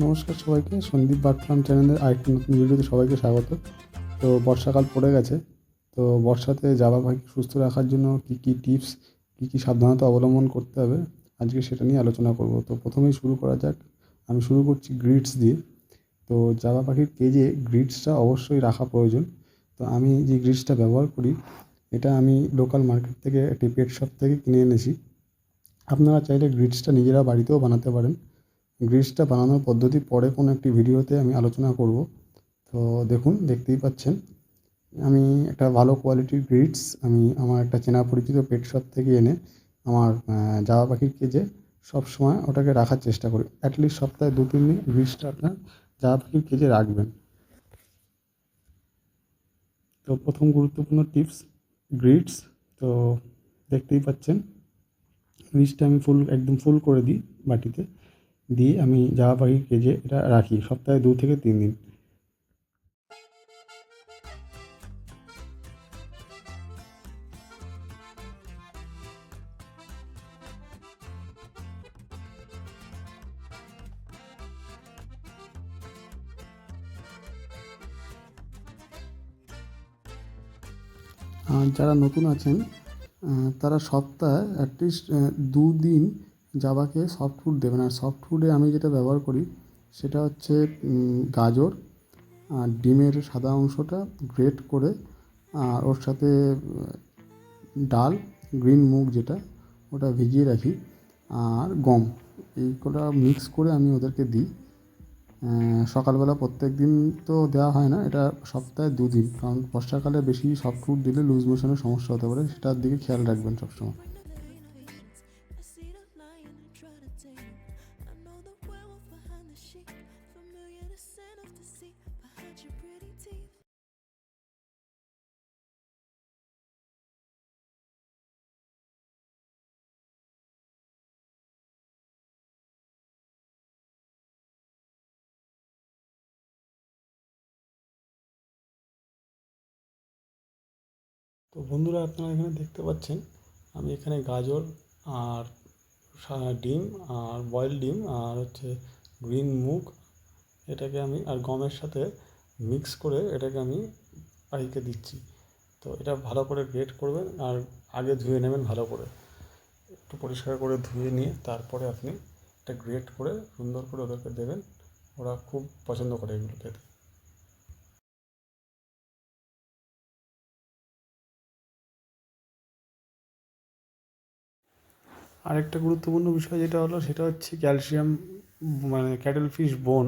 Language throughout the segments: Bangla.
নমস্কার সবাইকে, সন্দীপ বার্ড ফার্ম চ্যানেলের আরেকটি নতুন ভিডিওতে সবাইকে স্বাগত। তো বর্ষাকাল পড়ে গেছে। তো বর্ষাতে জাবা পাখি সুস্থ রাখার জন্য কী টিপস, কী সাবধানতা অবলম্বন করতে হবে, আজকে সেটা নিয়ে আলোচনা করব। তো প্রথমেই শুরু করা যাক। আমি শুরু করছি গ্রিডস দিয়ে। তো জাবা পাখির কেজে গ্রিডসটা অবশ্যই রাখা প্রয়োজন। তো আমি যে গ্রিডসটা ব্যবহার করি, এটা আমি লোকাল মার্কেট থেকে একটি পেট শপ থেকে কিনে এনেছি। আপনারা চাইলে গ্রিডসটা নিজেরা বাড়িতেও বানাতে পারেন। গ্রিডসটা বানানোর পদ্ধতি পরে কোনো একটি ভিডিওতে আমি আলোচনা করব। তো দেখুন, দেখতেই পাচ্ছেন আমি একটা ভালো কোয়ালিটির গ্রিডস আমি আমার একটা চেনা পরিচিত পেট শপ থেকে এনে আমার জাবা পাখির কেজে সবসময় ওটাকে রাখার চেষ্টা করি। অ্যাটলিস্ট সপ্তাহে 2-3 দিন গ্রিডসটা আপনার জাবা পাখির কেজে রাখবেন। তো প্রথম গুরুত্বপূর্ণ টিপস গ্রিডস। তো দেখতেই পাচ্ছেন গ্রিডসটা আমি একদম ফুল করে দিই বাটিতে, দিয়ে আমি জাবা পাখির কেজে এটা রাখি সপ্তাহে 2 থেকে 3 দিন। আর যারা নতুন আছেন তারা সপ্তাহে অ্যাটলিস্ট 2 দিন জাবাকে সফট ফুড দেবেন। আর সফট ফুডে আমি যেটা ব্যবহার করি সেটা হচ্ছে গাজর আর ডিমের সাদা অংশটা গ্রেট করে, আর ওর সাথে ডাল, গ্রিন মুগ যেটা, ওটা ভিজিয়ে রাখি, আর গম, এইগুলো মিক্স করে আমি ওদেরকে দিই। সকালবেলা প্রত্যেক দিন তো দেওয়া হয় না, এটা সপ্তাহে 2 দিন, কারণ বর্ষাকালে বেশি সফট ফুড দিলে লুজ মোশনের সমস্যা হতে পারে, সেটার দিকে খেয়াল রাখবেন সবসময়। তো বন্ধুরা, আপনারা এখানে দেখতে পাচ্ছেন আমি এখানে গাজর আর ডিম আর বয়েল ডিম আর হচ্ছে গ্রিন মুগ, এটাকে আমি আর গমের সাথে মিক্স করে এটাকে আমি পাখিকে দিচ্ছি। তো এটা ভালো করে গ্রেট করবেন, আর আগে ধুয়ে নেবেন ভালো করে, একটু পরিষ্কার করে ধুয়ে নিয়ে তারপরে আপনি এটা গ্রেট করে সুন্দর করে ওদেরকে দেবেন। ওরা খুব পছন্দ করে এগুলো খেতে। আরেকটা গুরুত্বপূর্ণ বিষয় যেটা হলো সেটা হচ্ছে ক্যালসিয়াম, মানে ক্যাটেল ফিশ বোন,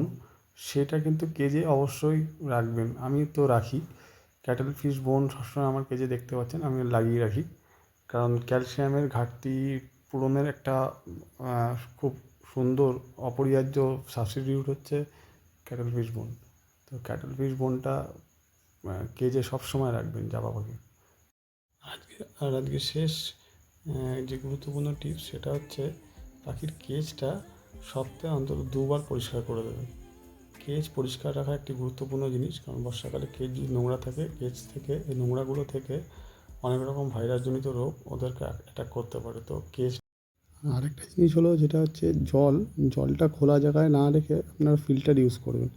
সেটা কিন্তু কেজে অবশ্যই রাখবেন। আমি তো রাখি ক্যাটেল ফিশ বোন সবসময় আমার কেজে, দেখতে পাচ্ছেন আমি লাগিয়ে রাখি, কারণ ক্যালসিয়ামের ঘাটতি পূরণের একটা খুব সুন্দর অপরিহার্য সাবস্টিটিউট হচ্ছে ক্যাটেল ফিশ বোন। তো ক্যাটেল ফিশ বোনটা কেজে সবসময় রাখবেন জাবা পাখি। আজকে শেষ যে গুরুত্বপূর্ণ টিপস সেটা হচ্ছে পাখির কেজটা সপ্তাহে অন্তত 2বার পরিষ্কার করে দেবেন। কেজ পরিষ্কার রাখা একটি গুরুত্বপূর্ণ জিনিস, কারণ বর্ষাকালে কেজ যদি নোংরা থাকে, কেজ থেকে এই নোংরাগুলো থেকে অনেক রকম ভাইরাসজনিত রোগ ওদেরকে অ্যাটাক করতে পারে। তো কেজ আরেকটা জিনিস হলো যেটা হচ্ছে জলটা খোলা জায়গায় না রেখে আপনারা ফিল্টার ইউজ করবেন।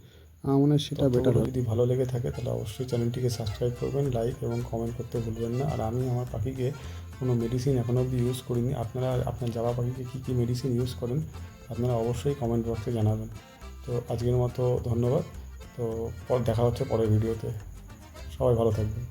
আমার মনে হয় সেটা বেটার। যদি ভালো লেগে থাকে তাহলে অবশ্যই চ্যানেলটিকে সাবস্ক্রাইব করবেন, লাইক এবং কমেন্ট করতে ভুলবেন না। আর আমি আমার পাখিকে কোনো মেডিসিন এখনও অবধি ইউজ করিনি। আপনারা আপনার জাবা পাখিকে কী মেডিসিন ইউজ করেন আপনারা অবশ্যই কমেন্ট বক্সে জানাবেন। তো আজকের মতো ধন্যবাদ। তো দেখা হচ্ছে পরের ভিডিওতে। সবাই ভালো থাকবেন।